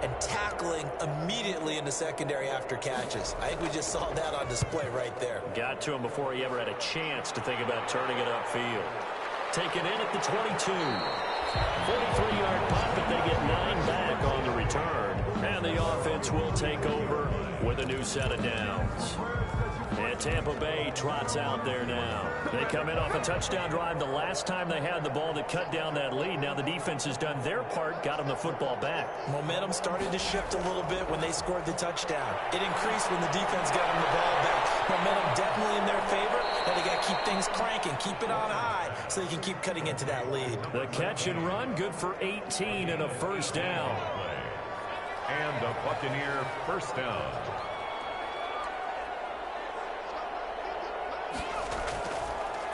and tackling immediately in the secondary after catches. I think we just saw that on display right there. Got to him before he ever had a chance to think about turning it upfield. Taken in at the 22. 43-yard punt, but they get 9 back on the return. And the offense will take over with a new set of downs. And Tampa Bay trots out there now. They come in off a touchdown drive the last time they had the ball that cut down that lead. Now the defense has done their part, got them the football back. Momentum started to shift a little bit when they scored the touchdown. It increased when the defense got them the ball back. Momentum definitely in their favor. Now they got to keep things cranking, keep it on high so they can keep cutting into that lead. The catch and run, good for 18 and a first down. And a Buccaneer first down.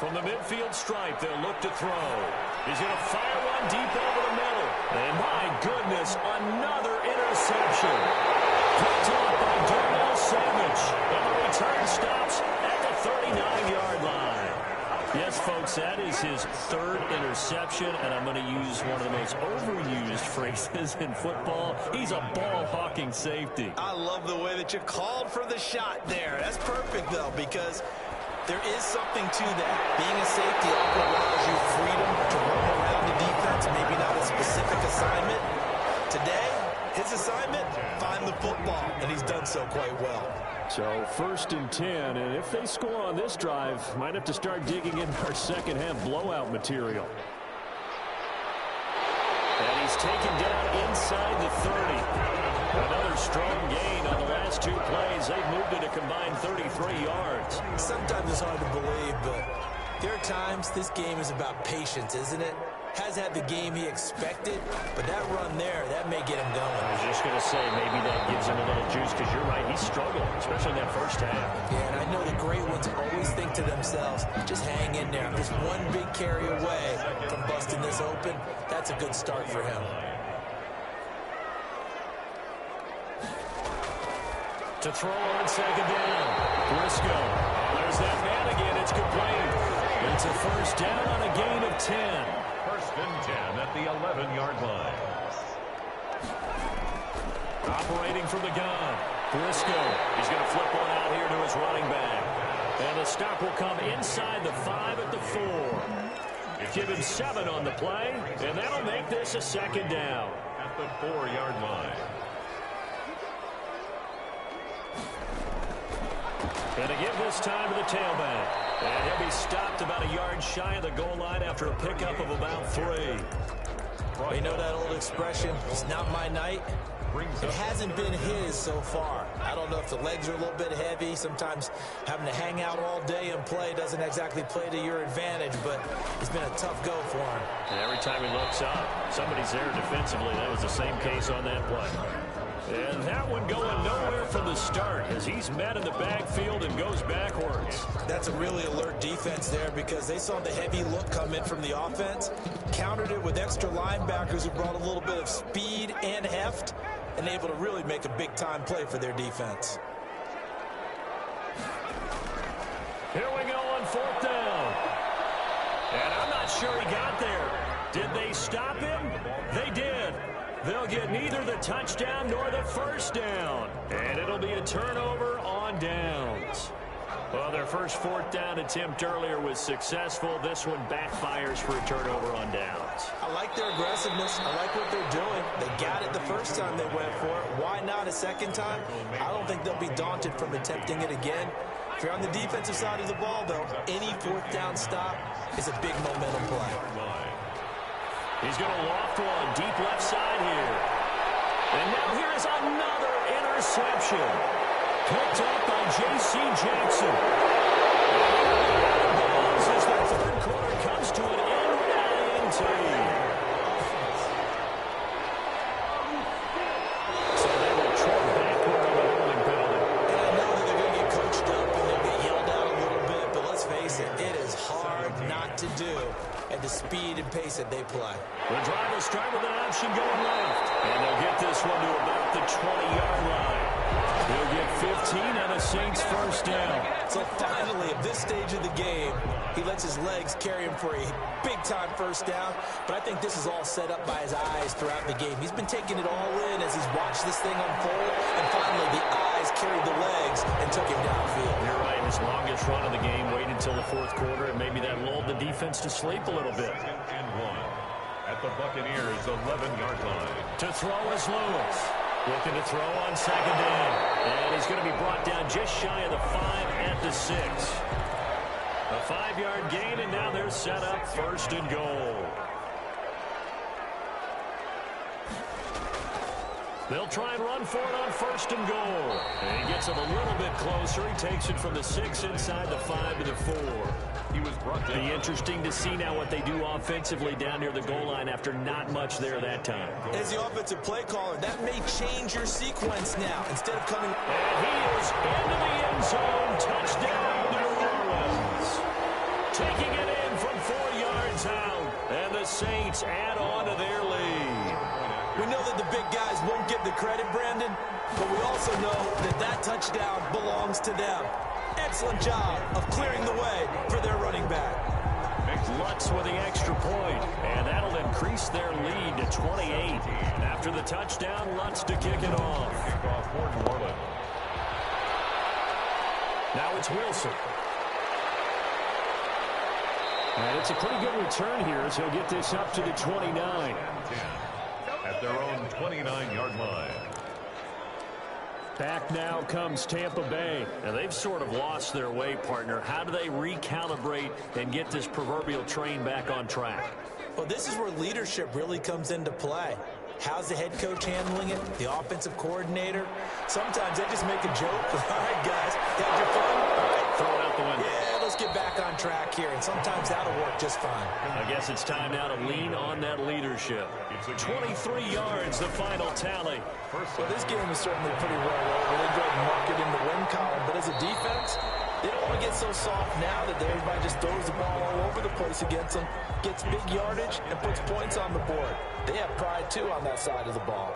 From the midfield stripe, they'll look to throw. He's going to fire one deep over the middle. And my goodness, another interception. Picked off by Darnell Savage. And the return stops at the 39-yard line. Yes, folks, that is his third interception, and I'm going to use one of the most overused phrases in football. He's a ball-hawking safety. I love the way that you called for the shot there. That's perfect, though, because there is something to that. Being a safety often allows you freedom to roam around the defense, maybe not a specific assignment. Today, his assignment, find the football, and he's done so quite well. So 1st and 10, and if they score on this drive, might have to start digging in our second-half blowout material. And he's taken down inside the 30. Another strong gain on the last 2 plays. They've moved it a combined 33 yards. Sometimes it's hard to believe, but there are times this game is about patience, isn't it? Has had the game he expected, but that run there, that may get him going. I was just going to say, maybe that gives him a little juice, because you're right, he struggled, especially in that first half. Yeah, and I know the great ones always think to themselves, just hang in there. I'm just one big carry away from busting this open. That's a good start for him. To throw on second down. Briscoe. There's that man again. It's complete. It's a first down on a gain of 10. 1st and 10 at the 11-yard line. Operating from the gun. Briscoe. He's going to flip one out here to his running back. And the stop will come inside the 5 at the 4. Give him 7 on the play, and that'll make this a second down. At the 4-yard line. And to give this time to the tailback. And he'll be stopped about a yard shy of the goal line after a pickup of about 3. Well, you know that old expression, it's not my night. It hasn't been his so far. I don't know if the legs are a little bit heavy. Sometimes having to hang out all day and play doesn't exactly play to your advantage, but it's been a tough go for him. And every time he looks up, somebody's there defensively. That was the same case on that play. And that one going nowhere from the start as he's met in the backfield and goes backwards. That's a really alert defense there because they saw the heavy look come in from the offense, countered it with extra linebackers who brought a little bit of speed and heft, and able to really make a big-time play for their defense. Here we go on 4th down. And I'm not sure he got there. Did they stop him? They did. They'll get neither the touchdown nor the first down. And it'll be a turnover on downs. Well, their first 4th down attempt earlier was successful. This one backfires for a turnover on downs. I like their aggressiveness. I like what they're doing. They got it the first time they went for it. Why not a second time? I don't think they'll be daunted from attempting it again. If you're on the defensive side of the ball, though, any 4th down stop is a big momentum play. He's going to loft one deep left side here. And now here is another interception. Picked up by J.C. Jackson. As the 3rd quarter comes to an end at INT. So they will trot backward on the holding penalty. And I know that they're going to get coached up and they'll get yelled out a little bit, but let's face it, it is hard not to do at the speed and pace that they play. The drive will start with an option going left. And they'll get this one to about the 20-yard line. He'll get 15 on a Saints first down. So finally, at this stage of the game, he lets his legs carry him for a big-time first down. But I think this is all set up by his eyes throughout the game. He's been taking it all in as he's watched this thing unfold. And finally, the eyes carried the legs and took him downfield. You're right. His longest run of the game waited until the fourth quarter, and maybe that lulled the defense to sleep a little bit. And 1 at the Buccaneers' 11-yard line. To throw is Lewis. Looking to throw on second down. And he's going to be brought down just shy of the 5 at the 6. A 5-yard gain, and now they're set up first and goal. They'll try and run for it on first and goal. And he gets him a little bit closer. He takes it from the 6 inside the 5 to the 4. He was brought down. Be interesting to see now what they do offensively down near the goal line after not much there that time. As the offensive play caller, that may change your sequence now. Instead of coming... And he is into the end zone. Touchdown, New Orleans. Taking it in from 4 yards out. And the Saints add on to their lead. We know that the big guys won't get the credit, Brandon, but we also know that that touchdown belongs to them. Excellent job of clearing the way for their running back. Lutz with the extra point, and that'll increase their lead to 28. After the touchdown, Lutz to kick it off. Kickoff for New Orleans. Now it's Wilson. And it's a pretty good return here as he'll get this up to the 29. At their own 29-yard line. Back now comes Tampa Bay. And they've sort of lost their way, partner. How do they recalibrate and get this proverbial train back on track? Well, this is where leadership really comes into play. How's the head coach handling it? The offensive coordinator? Sometimes they just make a joke. All right, guys, had your fun? All right, throw it out the window. Yeah, let's get back on track here, and sometimes that'll work just fine. I guess it's time now to lean on that leadership. 23 yards, the final tally. Well, this game is certainly pretty well over. They go and mark it in the win column, but as a defense, they don't want to get so soft now that everybody just throws the ball all over the place against them, gets big yardage, and puts points on the board. They have pride, too, on that side of the ball.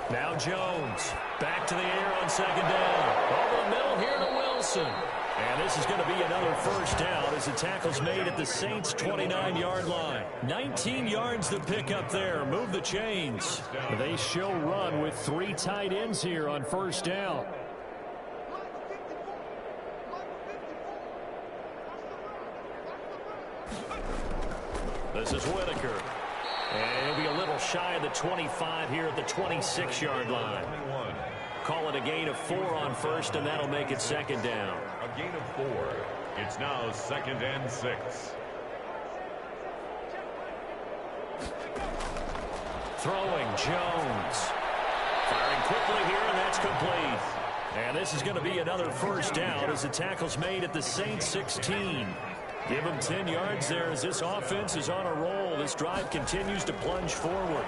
Now Jones, back to the air on second down. Over the middle here to Wilson. And this is going to be another first down as the tackle's made at the Saints' 29-yard line. 19 yards to pick up there. Move the chains. They show run with 3 tight ends here on first down. This is Whitaker. And he'll be a little shy of the 25 here at the 26-yard line. Call it a gain of 4 on first, and that'll make it second down. A gain of 4. It's now 2nd and 6. Throwing Jones. Firing quickly here, and that's complete. And this is going to be another first down as the tackle's made at the Saints 16. Give them 10 yards there as this offense is on a roll. This drive continues to plunge forward.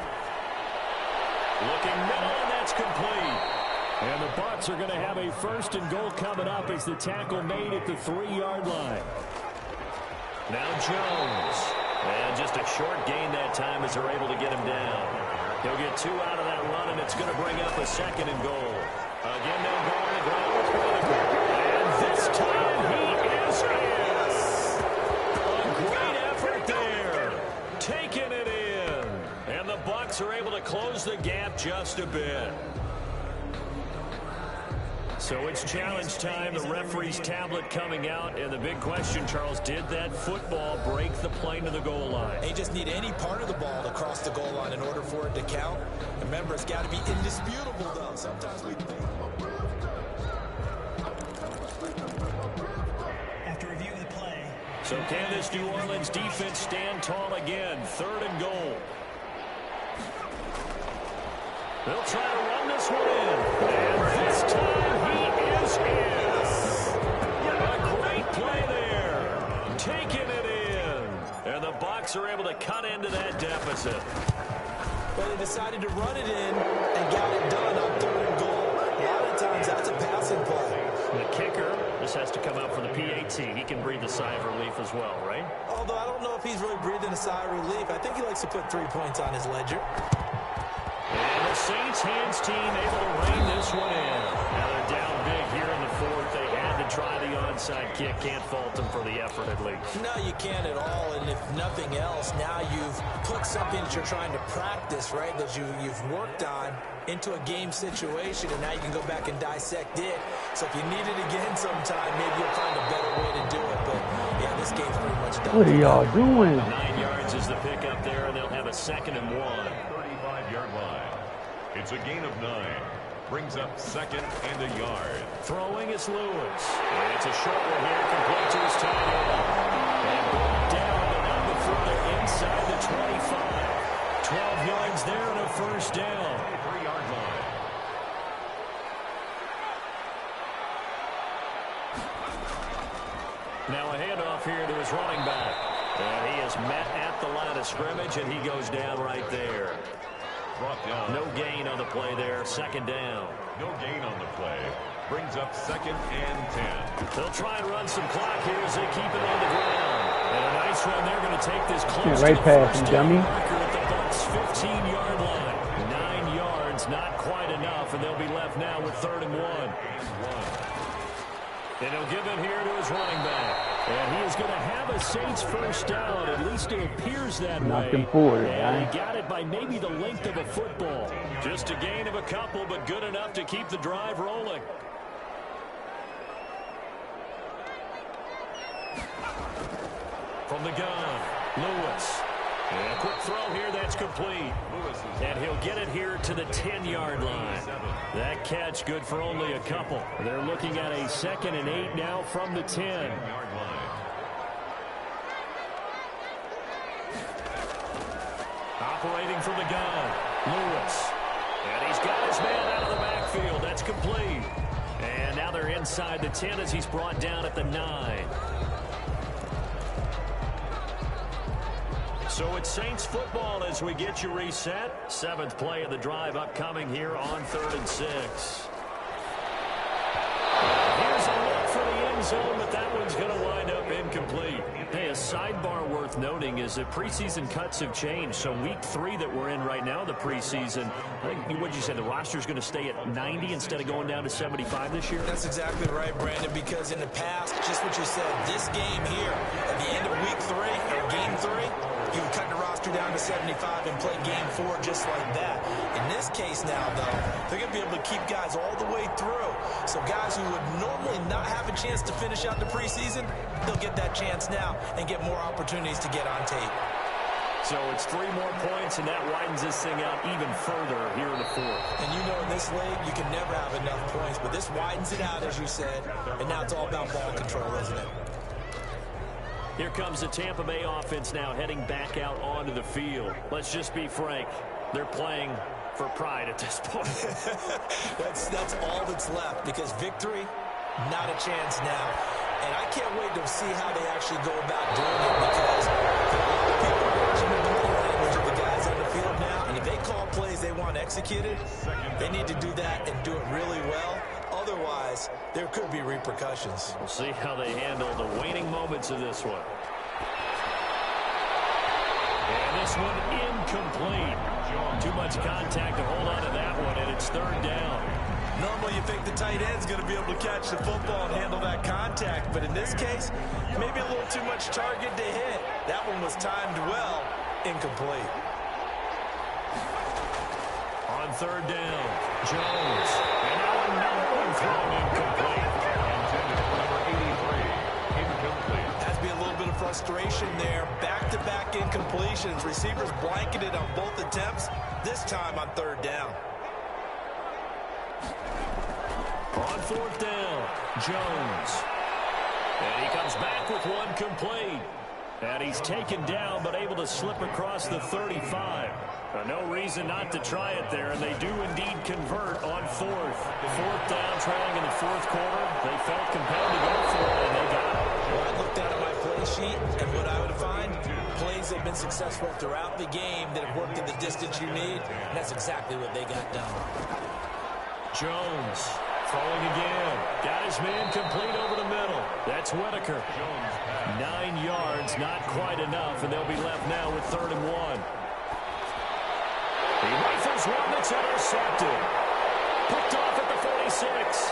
Looking middle, and that's complete. And the Bucs are going to have a first and goal coming up as the tackle made at the 3-yard line. Now Jones. And just a short gain that time as they're able to get him down. He'll get 2 out of that run, and it's going to bring up a second and goal. Again, they'll go on the ground with Whitaker. And this time he is in. Great effort there. Taking it in. And the Bucs are able to close the gap just a bit. So it's challenge time. The referee's tablet coming out. And the big question, Charles, did that football break the plane to the goal line? They just need any part of the ball to cross the goal line in order for it to count. Remember, it's got to be indisputable, though. Sometimes we think. After review of the play. So can this New Orleans defense stand tall again? 3rd and goal. They'll try to run this one in. And this time he is in. A great play there. Taking it in. And the Bucs are able to cut into that deficit. But they decided to run it in and got it done on 3rd and goal. A lot of times that's a passing play. The kicker, this has to come out for the PAT. He can breathe a sigh of relief as well, right? Although I don't know if he's really breathing a sigh of relief. I think he likes to put 3 points on his ledger. the Saints hands team able to rein this one in. Now they're down big here in the fourth. They had to try the onside kick. Can't fault them for the effort at least. No, you can't at all. And if nothing else, now you've put something that you're trying to practice, right, that you've worked on into a game situation, and now you can go back and dissect it. So if you need it again sometime, maybe you'll find a better way to do it. But, yeah, this game's pretty much done. What are y'all doing? 9 yards is the pickup there, and they'll have a 2nd and 1. 35-yard line. It's a gain of 9. Brings up 2nd and a yard. Throwing is Lewis. And it's a short one here, complete to his tight end. And brought down, but not before they're inside the 25. 12 yards there and a first down. 3-yard line. Now a handoff here to his running back. And he is met at the line of scrimmage, and he goes down right there. Brought down. No gain on the play there. 2nd down. No gain on the play. Brings up 2nd and 10. They'll try and run some clock here as they keep it on the ground. And a nice run. They're going to take this close Right to the past first him, down dummy. marker at the Bucs' 15-yard line. 9 yards, not quite enough, and they'll be left now with 3rd and 1. And he'll give it here to his running back. And he is going to have a Saints first down. At least it appears that Knocked way. him forward, And guy. he got it by maybe the length of a football. Just a gain of a couple, but good enough to keep the drive rolling. From the gun, Lewis. And a quick throw here, that's complete. And he'll get it here to the 10-yard line. That catch good for only a couple. They're looking at a 2nd and 8 now from the 10. 10-yard line. Operating from the gun, Lewis. And he's got his man out of the backfield. That's complete. And now they're inside the 10 as he's brought down at the 9. So it's Saints football as we get you reset. 7th play of the drive upcoming here on 3rd and 6. Here's a look for the end zone, but that one's going to wind up incomplete. Hey, a sidebar worth noting is that preseason cuts have changed. So week 3 that we're in right now, the preseason, I think, what'd you say, the roster's going to stay at 90 instead of going down to 75 this year? That's exactly right, Brandon, because in the past, just what you said, this game here, at the end of week 3, or game 3, you would cut the roster down to 75 and play game 4 just like that. In this case now, though, they're going to be able to keep guys all the way through. So guys who would normally not have a chance to finish out the preseason, they'll get that chance now and get more opportunities to get on tape. So it's 3 more points, and that widens this thing out even further here in the 4th. And you know in this league, you can never have enough points, but this widens it out, as you said, and now it's all about ball control, isn't it? Here comes the Tampa Bay offense now heading back out onto the field. Let's just be frank. They're playing for pride at this point. that's all that's left, because victory, not a chance now. And I can't wait to see how they actually go about doing it, because a lot of people are watching the body language of the guys on the field now, and if they call plays they want executed, they need to do that and do it really well. Otherwise, there could be repercussions. We'll see how they handle the waning moments of this one. And this one incomplete. Too much contact to hold on to that one, and it's 3rd down. Normally you think the tight end's going to be able to catch the football and handle that contact, but in this case, maybe a little too much target to hit. That one was timed well, incomplete. On 3rd down, Jones. And now another one thrown incomplete. Intended for number 83. Incomplete. Has to be a little bit of frustration there. Back-to-back incompletions. Receivers blanketed on both attempts, this time on 3rd down. On 4th down, Jones. And he comes back with one complete. And he's taken down, but able to slip across the 35. No reason not to try it there, and they do indeed convert on 4th. 4th down, trailing in the 4th quarter. They felt compelled to go for it, and they got it. Well, I looked down at my play sheet, and what I would find, plays that have been successful throughout the game that have worked in the distance you need, and that's exactly what they got done. Jones throwing again. Got his man complete over the middle. That's Whitaker. 9 yards, not quite enough, and they'll be left now with 3rd and 1. He rifles one that's intercepted. Picked off at the 46.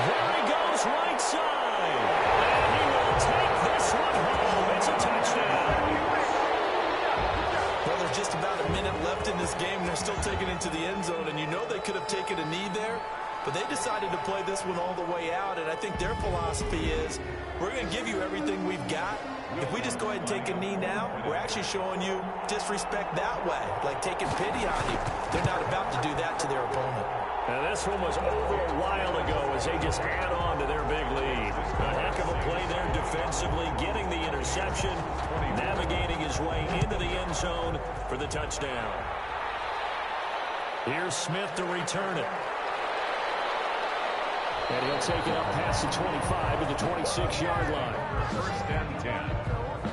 There he goes right side. And he will take this one home. It's a touchdown. Well, there's just about a minute left in this game, and they're still taking it to the end zone. And you know they could have taken a knee there, but they decided to play this one all the way out. And I think their philosophy is, we're going to give you everything we've got. If we just go ahead and take a knee now, we're actually showing you disrespect that way, like taking pity on you. They're not about to do that to their opponent. And this one was over a while ago as they just add on to their big lead. A heck of a play there defensively, getting the interception, navigating his way into the end zone for the touchdown. Here's Smith to return it. And he'll take it up past the 25 to the 26-yard line. First and 10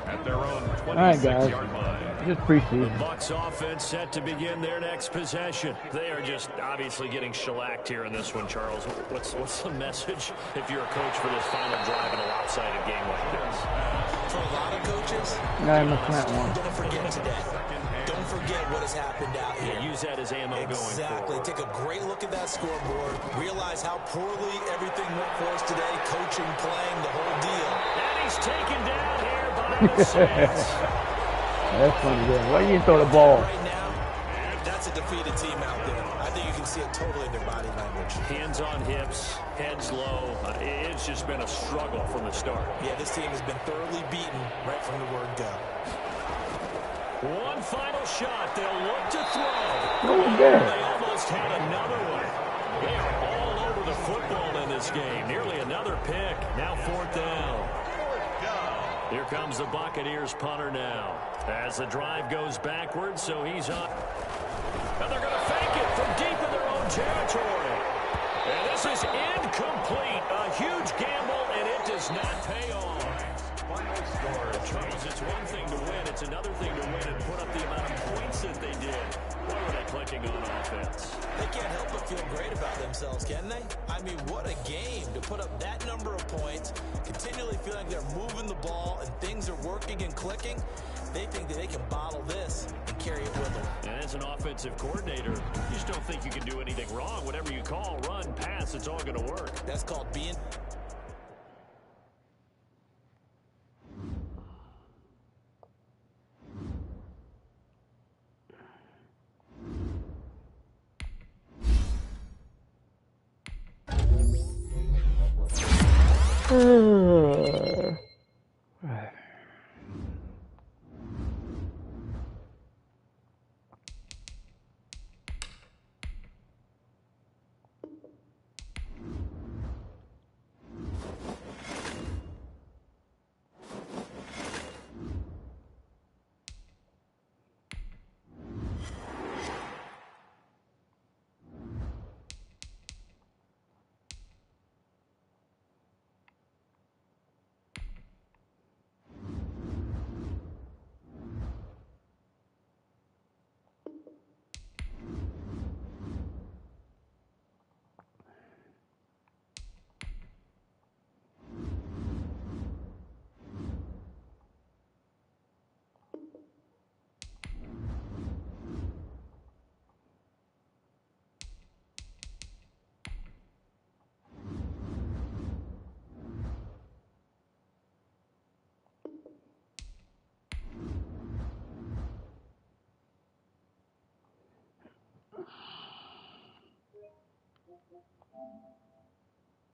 at their own All right, guys. 26-yard line. Just preseason. The Bucs offense set to begin their next possession. They are just obviously getting shellacked here in this one, Charles. What's the message if you're a coach for this final drive in a lopsided game like this? For a lot of coaches, I'm a flat one. don't forget today. Don't forget what has happened out here. Yeah, use that as ammo going Exactly. forward. Take a great look at that scoreboard. Realize how poorly everything went for us today. Coaching, playing, the whole deal. And he's taken down here by the Saints. That's funny, man. Why you didn't throw the ball? Right now, that's a defeated team out there. I think you can see it totally in their body language. Hands on hips, heads low. It's just been a struggle from the start. Yeah, this team has been thoroughly beaten right from the word go. One final shot. They'll look to throw. No one there. They almost had another one. They are all over the football in this game. Nearly another pick. Now fourth down. Here comes the Buccaneers punter now. As the drive goes backwards, so he's up. And they're going to fake it from deep in their own territory. And this is incomplete. A huge gamble, and it does not pay off. Final score. Charles, it's one thing to win. It's another thing to win and put up the amount of points that they did. Boy, were they clicking on offense. They can't help but feel great about themselves, can they? I mean, what a game to put up that number of points, continually feeling they're moving the ball and things are working and clicking. They think that they can bottle this and carry it with them. And as an offensive coordinator, you just don't think you can do anything wrong. Whatever you call, run, pass, it's all going to work. That's called being...